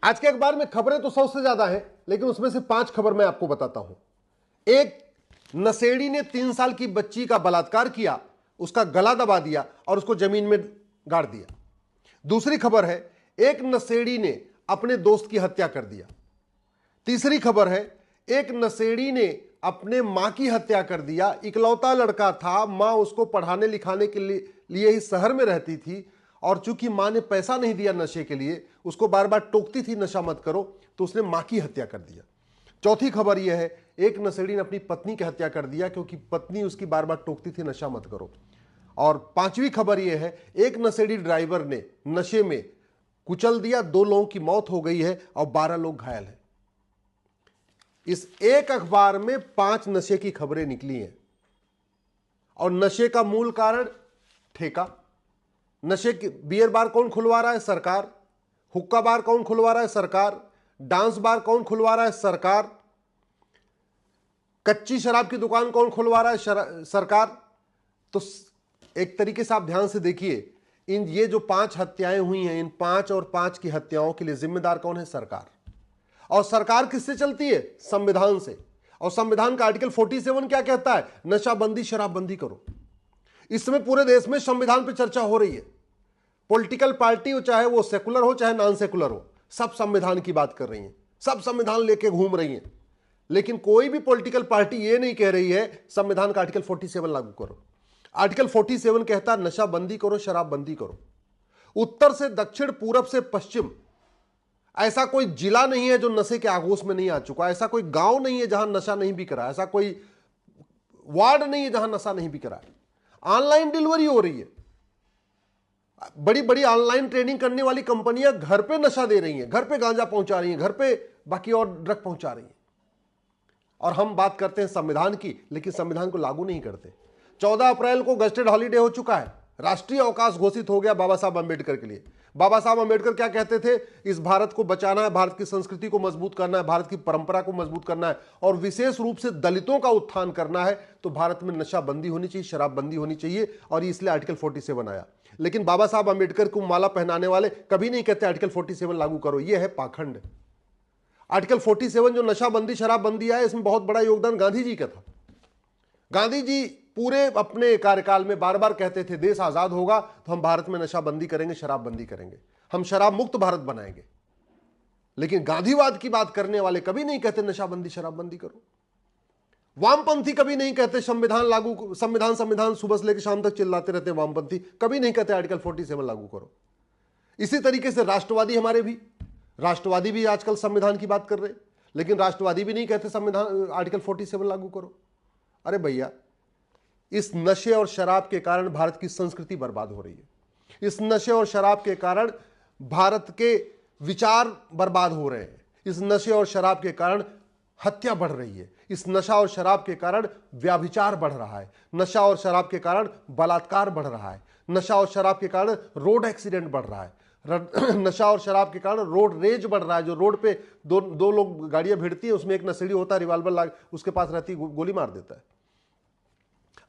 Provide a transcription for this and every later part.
आज के अखबार में खबरें तो 100 से ज्यादा हैं, लेकिन उसमें से 5 खबर मैं आपको बताता हूं। एक, नशेड़ी ने 3 साल की बच्ची का बलात्कार किया, उसका गला दबा दिया और उसको जमीन में गाड़ दिया। दूसरी खबर है, एक नशेड़ी ने अपने दोस्त की हत्या कर दिया। तीसरी खबर है, एक नशेड़ी ने अपने मां की हत्या कर दिया। इकलौता लड़का था, मां उसको पढ़ाने लिखाने के लिए ही शहर में रहती थी, और चूंकि मां ने पैसा नहीं दिया नशे के लिए, उसको बार बार टोकती थी नशा मत करो, तो उसने मां की हत्या कर दिया। चौथी खबर यह है, एक नशेड़ी ने अपनी पत्नी की हत्या कर दिया क्योंकि पत्नी उसकी बार बार टोकती थी नशा मत करो। और पांचवी खबर यह है, एक नशेड़ी ड्राइवर ने नशे में कुचल दिया, 2 लोगों की मौत हो गई है और 12 लोग घायल हैं। इस एक अखबार में 5 नशे की खबरें निकली हैं। और नशे का मूल कारण ठेका। नशे की बियर बार कौन खुलवा रहा है? सरकार। हुक्का बार कौन खुलवा रहा है? सरकार। डांस बार कौन खुलवा रहा है? सरकार। कच्ची शराब की दुकान कौन खुलवा रहा है? सरकार। तो एक तरीके से आप ध्यान से देखिए, ये जो 5 हत्याएं हुई हैं, इन 5 और 5 की हत्याओं के लिए जिम्मेदार कौन है? सरकार। और सरकार किससे चलती है? संविधान से। और संविधान का आर्टिकल 47 क्या कहता है? नशाबंदी, शराबबंदी करो। इस समय पूरे देश में संविधान पर चर्चा हो रही है। पॉलिटिकल पार्टी हो, चाहे वो सेकुलर हो चाहे नॉन सेकुलर हो, सब संविधान की बात कर रही हैं, सब संविधान लेके घूम रही हैं। लेकिन कोई भी पॉलिटिकल पार्टी ये नहीं कह रही है संविधान का आर्टिकल 47 लागू करो। आर्टिकल 47 कहता है नशाबंदी करो, शराबबंदी करो। उत्तर से दक्षिण, पूरब से पश्चिम, ऐसा कोई जिला नहीं है जो नशे के आगोश में नहीं आ चुका। ऐसा कोई गांव नहीं है जहां नशा नहीं बिक रहा। ऐसा कोई वार्ड नहीं है जहां नशा नहीं बिक रहा है। ऑनलाइन डिलीवरी हो रही है। बड़ी बड़ी ऑनलाइन ट्रेडिंग करने वाली कंपनियां घर पे नशा दे रही हैं, घर पे गांजा पहुंचा रही हैं, घर पे बाकी और ड्रग पहुंचा रही हैं। और हम बात करते हैं संविधान की, लेकिन संविधान को लागू नहीं करते। 14 अप्रैल को गस्टेड हॉलीडे हो चुका है, राष्ट्रीय अवकाश घोषित हो गया बाबा साहब अंबेडकर के लिए। बाबा साहब अंबेडकर क्या कहते थे? इस भारत को बचाना है, भारत की संस्कृति को मजबूत करना है, भारत की परंपरा को मजबूत करना है, और विशेष रूप से दलितों का उत्थान करना है। तो भारत में नशाबंदी होनी चाहिए, शराबबंदी होनी चाहिए, और इसलिए आर्टिकल 47 आया। लेकिन बाबा साहब अंबेडकर को माला पहनाने वाले कभी नहीं कहते आर्टिकल 47 लागू करो। यह है पाखंड। आर्टिकल 47 जो नशाबंदी, शराबबंदी है, इसमें बहुत बड़ा योगदान गांधी जी का था। गांधी जी पूरे अपने कार्यकाल में बार बार कहते थे देश आजाद होगा तो हम भारत में नशाबंदी करेंगे, शराबबंदी करेंगे, हम शराब मुक्त भारत बनाएंगे। लेकिन गांधीवाद की बात करने वाले कभी नहीं कहते नशाबंदी, शराबबंदी करो। वामपंथी कभी नहीं कहते संविधान लागू, संविधान संविधान सुबह से लेकर शाम तक चिल्लाते रहते। वामपंथी कभी नहीं कहते आर्टिकल 47 लागू करो। इसी तरीके से राष्ट्रवादी, हमारे भी राष्ट्रवादी भी आजकल संविधान की बात कर रहे, लेकिन राष्ट्रवादी भी नहीं कहते संविधान आर्टिकल 47 लागू करो। अरे भैया, इस नशे और शराब के कारण भारत की संस्कृति बर्बाद हो रही है। इस नशे और शराब के कारण भारत के विचार बर्बाद हो रहे हैं। इस नशे और शराब के कारण हत्या बढ़ रही है। इस नशा और शराब के कारण व्याभिचार बढ़ रहा है। नशा और शराब के कारण बलात्कार बढ़ रहा है। नशा और शराब के कारण रोड एक्सीडेंट बढ़ रहा है। नशा और शराब के कारण रोड रेज बढ़ रहा है। जो रोड पे दो लोग गाड़ियां भिड़ती है, उसमें एक नशेड़ी होता है, रिवाल्वर लाग उसके पास रहती, गोली मार देता है।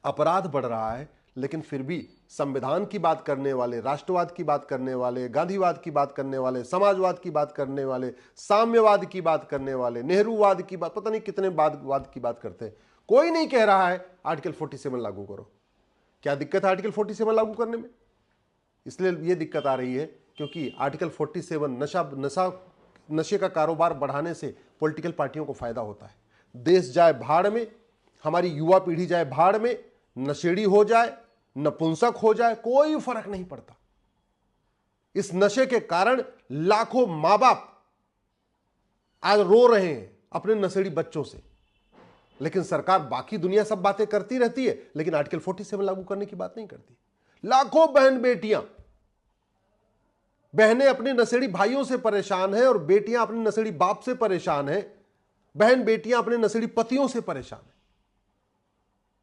अपराध बढ़ रहा है, लेकिन फिर भी संविधान की बात करने वाले, राष्ट्रवाद की बात करने वाले, गांधीवाद की बात करने वाले, समाजवाद की बात करने वाले, साम्यवाद की बात करने वाले, नेहरूवाद की बात, पता नहीं कितने वाद की बात करते हैं, कोई नहीं कह रहा है आर्टिकल 47 लागू करो। क्या दिक्कत है आर्टिकल 47 लागू करने में? इसलिए यह दिक्कत आ रही है क्योंकि आर्टिकल 47 नशे का कारोबार बढ़ाने से पॉलिटिकल पार्टियों को फायदा होता है। देश जाए भाड़ में, हमारी युवा पीढ़ी जाए भाड़ में, नशेड़ी हो जाए, नपुंसक हो जाए, कोई फर्क नहीं पड़ता। इस नशे के कारण लाखों मां बाप आज रो रहे हैं अपने नशेड़ी बच्चों से। लेकिन सरकार बाकी दुनिया सब बातें करती रहती है, लेकिन आर्टिकल 47 लागू करने की बात नहीं करती। लाखों बहनें अपने नशेड़ी भाइयों से परेशान हैं और बेटियां अपने नशेड़ी बाप से परेशान हैं। बहन बेटियां अपने नशेड़ी पतियों से परेशान हैं।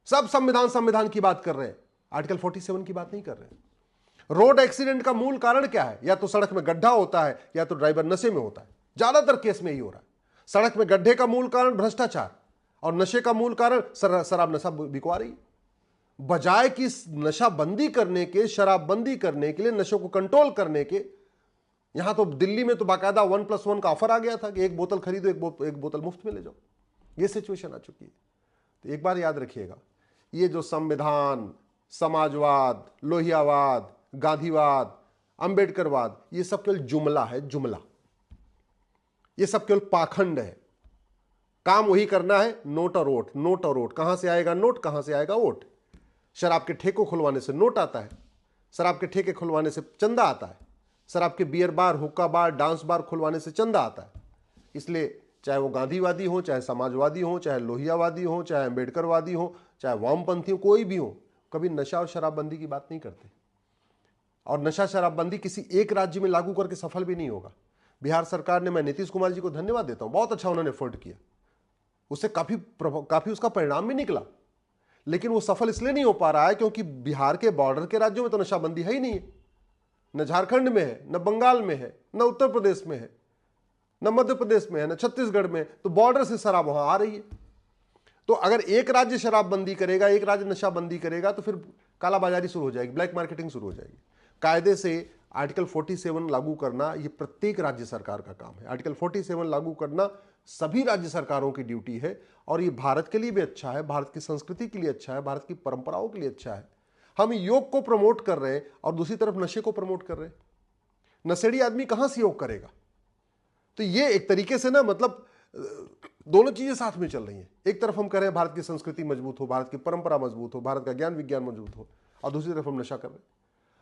सब संविधान की बात कर रहे हैं, आर्टिकल 47 की बात नहीं कर रहे हैं। रोड एक्सीडेंट का मूल कारण क्या है? या तो सड़क में गड्ढा होता है, या तो ड्राइवर नशे में होता है। ज्यादातर केस में यही हो रहा है। सड़क में गड्ढे का मूल कारण भ्रष्टाचार, और नशे का मूल कारण शराब नशा बिकवा रही है। बजाय कि नशाबंदी करने के, शराबबंदी करने के लिए, नशे को कंट्रोल करने के, यहां तो दिल्ली में तो बाकायदा 1+1 का ऑफर आ गया था कि एक बोतल खरीदो, एक बोतल मुफ्त में ले जाओ। ये सिचुएशन आ चुकी है। तो एक बार याद रखिएगा, ये जो संविधान, समाजवाद, लोहियावाद, गांधीवाद, अंबेडकरवाद, ये सब केवल जुमला है, जुमला। ये सब केवल पाखंड है। काम वही करना है, नोट और वोट, नोट और वोट। कहां से आएगा नोट, कहां से आएगा वोट। शराब के ठेकों खुलवाने से नोट आता है, शराब के ठेके खुलवाने से चंदा आता है, शराब के बियर बार, हुक्का बार, डांस बार खुलवाने से चंदा आता है। इसलिए चाहे वो गांधीवादी हो, चाहे समाजवादी हो, चाहे लोहियावादी हो, चाहे अंबेडकरवादी हो, चाहे वामपंथी हो, कोई भी हो, कभी नशा और शराबबंदी की बात नहीं करते। और नशा शराबबंदी किसी एक राज्य में लागू करके सफल भी नहीं होगा। बिहार सरकार ने, मैं नीतीश कुमार जी को धन्यवाद देता हूं, बहुत अच्छा उन्होंने एफर्ट किया, उससे काफी उसका परिणाम भी निकला। लेकिन वो सफल इसलिए नहीं हो पा रहा है क्योंकि बिहार के बॉर्डर के राज्यों में तो नशाबंदी है ही नहीं है। न झारखंड में है, न बंगाल में है, न उत्तर प्रदेश में है, न मध्य प्रदेश में है, न छत्तीसगढ़ में। तो बॉर्डर से शराब वहां आ रही है। तो अगर एक राज्य शराबबंदी करेगा, एक राज्य नशाबंदी करेगा, तो फिर कालाबाजारी शुरू हो जाएगी, ब्लैक मार्केटिंग शुरू हो जाएगी। कायदे से आर्टिकल 47 लागू करना ये प्रत्येक राज्य सरकार का काम है। आर्टिकल 47 लागू करना सभी राज्य सरकारों की ड्यूटी है। और ये भारत के लिए भी अच्छा है, भारत की संस्कृति के लिए अच्छा है, भारत की परंपराओं के लिए अच्छा है। हम योग को प्रमोट कर रहे हैं और दूसरी तरफ नशे को प्रमोट कर रहे हैं। नशेड़ी आदमी कहां से योग करेगा। तो ये एक तरीके से ना, मतलब दोनों चीजें साथ में चल रही हैं। एक तरफ हम कह रहे हैं भारत की संस्कृति मजबूत हो, भारत की परंपरा मजबूत हो, भारत का ज्ञान विज्ञान मजबूत हो, और दूसरी तरफ हम नशा कर रहे हैं।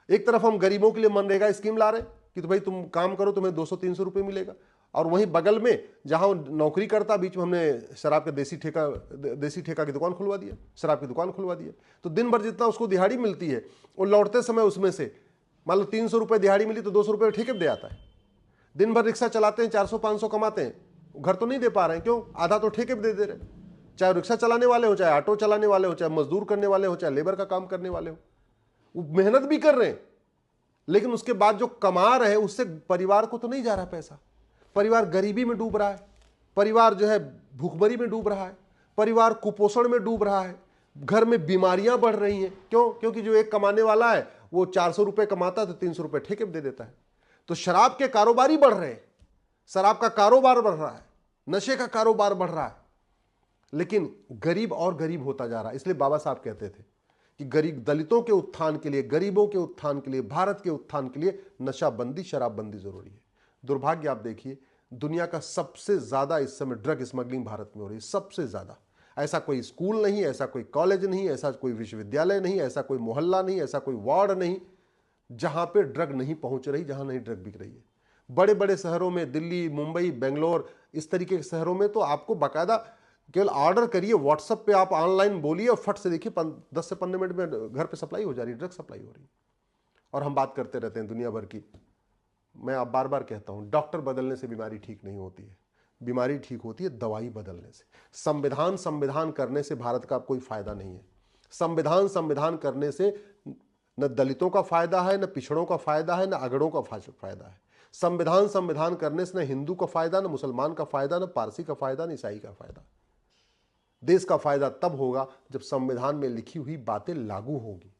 एक तरफ हम गरीबों के लिए मनरेगा स्कीम ला रहे हैं कि तो भाई तुम काम करो, तुम्हें 200-300 रुपये मिलेगा। और वहीं बगल में जहां नौकरी करता, बीच में हमने शराब का देसी ठेका की दुकान खुलवा दिया, शराब की दुकान खुलवा दिया। तो दिन भर जितना उसको दिहाड़ी मिलती है, वो लौटते समय उसमें से मान लो 300 रुपये दिहाड़ी मिली तो 200 रुपये ठेके दे आता है। दिन भर रिक्शा चलाते हैं, 400-500 कमाते हैं, घर तो नहीं दे पा रहे हैं, क्यों? आधा तो ठेके पे दे रहे। चाहे रिक्शा चलाने वाले हो, चाहे ऑटो चलाने वाले हो, चाहे मजदूर करने वाले हो, चाहे लेबर का काम करने वाले हो, वो मेहनत भी कर रहे हैं, लेकिन उसके बाद जो कमा रहे हैं उससे परिवार को तो नहीं जा रहा पैसा। परिवार गरीबी में डूब रहा है, परिवार जो है भूखमरी में डूब रहा है, परिवार कुपोषण में डूब रहा है, घर में बीमारियां बढ़ रही हैं। क्यों? क्योंकि जो एक कमाने वाला है वो 400 रुपये कमाता है तो 300 रुपये ठेके पे दे देता है। तो शराब के कारोबारी बढ़ रहे हैं, शराब का कारोबार बढ़ रहा है, नशे का कारोबार बढ़ रहा है, लेकिन गरीब और गरीब होता जा रहा है। इसलिए बाबा साहब कहते थे कि गरीब दलितों के उत्थान के लिए, गरीबों के उत्थान के लिए, भारत के उत्थान के लिए नशाबंदी, शराबबंदी जरूरी है। दुर्भाग्य आप देखिए, दुनिया का सबसे ज्यादा इस समय ड्रग स्मगलिंग भारत में हो रही है, सबसे ज्यादा। ऐसा कोई स्कूल नहीं, ऐसा कोई कॉलेज नहीं, ऐसा कोई विश्वविद्यालय नहीं, ऐसा कोई मोहल्ला नहीं, ऐसा कोई वार्ड नहीं जहां पे ड्रग नहीं पहुंच रही, जहां नहीं ड्रग बिक रही है। बड़े बड़े शहरों में, दिल्ली, मुंबई, बेंगलोर, इस तरीके के शहरों में तो आपको बाकायदा केवल ऑर्डर करिए, व्हाट्सएप पे आप ऑनलाइन बोलिए और फट से देखिए 10 से 15 मिनट में घर पे सप्लाई हो जा रही है, ड्रग सप्लाई हो रही है। और हम बात करते रहते हैं दुनिया भर की। मैं अब बार बार कहता हूं, डॉक्टर बदलने से बीमारी ठीक नहीं होती है, बीमारी ठीक होती है दवाई बदलने से। संविधान करने से भारत का कोई फायदा नहीं है। संविधान करने से न दलितों का फायदा है, न पिछड़ों का फायदा है, न अगड़ों का फायदा है। संविधान करने से न हिंदू का फायदा, न मुसलमान का फायदा, न पारसी का फायदा, न ईसाई का फायदा। देश का फायदा तब होगा जब संविधान में लिखी हुई बातें लागू होगी।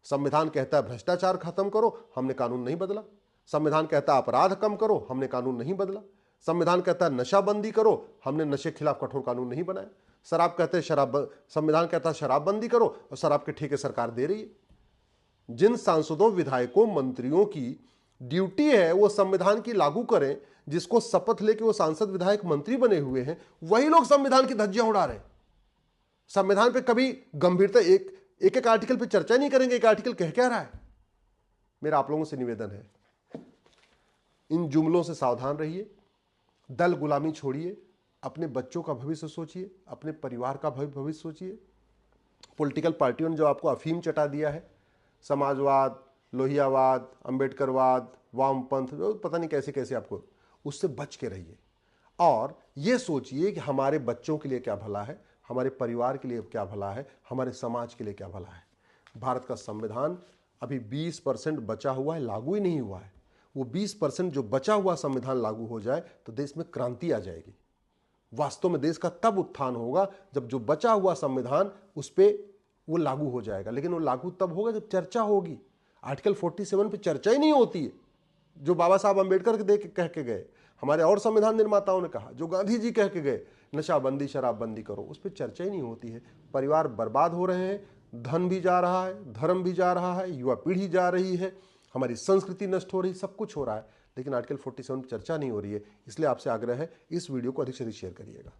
संविधान कहता है भ्रष्टाचार खत्म करो, हमने कानून नहीं बदला। संविधान कहता है अपराध कम करो, हमने कानून नहीं बदला। संविधान कहता है नशाबंदी करो, हमने नशे के खिलाफ कठोर कानून नहीं बनाया। संविधान कहता है शराबबंदी करो, और शराब के ठेके सरकार दे रही है। जिन सांसदों, विधायकों, मंत्रियों की ड्यूटी है वो संविधान की लागू करें, जिसको शपथ लेके वो सांसद, विधायक, मंत्री बने हुए हैं, वही लोग संविधान की धज्जियां उड़ा रहे हैं। संविधान पे कभी गंभीरता, एक आर्टिकल पे चर्चा नहीं करेंगे, एक आर्टिकल कह क्या रहा है। मेरा आप लोगों से निवेदन है, इन जुमलों से सावधान रहिए, दल गुलामी छोड़िए, अपने बच्चों का भविष्य सोचिए, अपने परिवार का भविष्य सोचिए। पॉलिटिकल पार्टियों ने जो आपको अफीम चटा दिया है, समाजवाद, लोहियावाद, अंबेडकरवाद, वामपंथ, पता नहीं कैसे कैसे, आपको उससे बच के रहिए। और ये सोचिए कि हमारे बच्चों के लिए क्या भला है, हमारे परिवार के लिए क्या भला है, हमारे समाज के लिए क्या भला है। भारत का संविधान अभी 20% बचा हुआ है, लागू ही नहीं हुआ है। वो 20% जो बचा हुआ संविधान लागू हो जाए तो देश में क्रांति आ जाएगी। वास्तव में देश का तब उत्थान होगा जब जो बचा हुआ संविधान उस पर वो लागू हो जाएगा। लेकिन वो लागू तब होगा जब चर्चा होगी। आर्टिकल 47 पे चर्चा ही नहीं होती है। जो बाबा साहब अम्बेडकर दे के कह के गए, हमारे और संविधान निर्माताओं ने कहा, जो गांधी जी कह के गए, नशाबंदी शराबबंदी करो, उस पर चर्चा ही नहीं होती है। परिवार बर्बाद हो रहे हैं, धन भी जा रहा है, धर्म भी जा रहा है, युवा पीढ़ी जा रही है, हमारी संस्कृति नष्ट हो रही, सब कुछ हो रहा है, लेकिन आर्टिकल 47 पर चर्चा नहीं हो रही है। इसलिए आपसे आग्रह है, इस वीडियो को अधिक से अधिक शेयर करिएगा।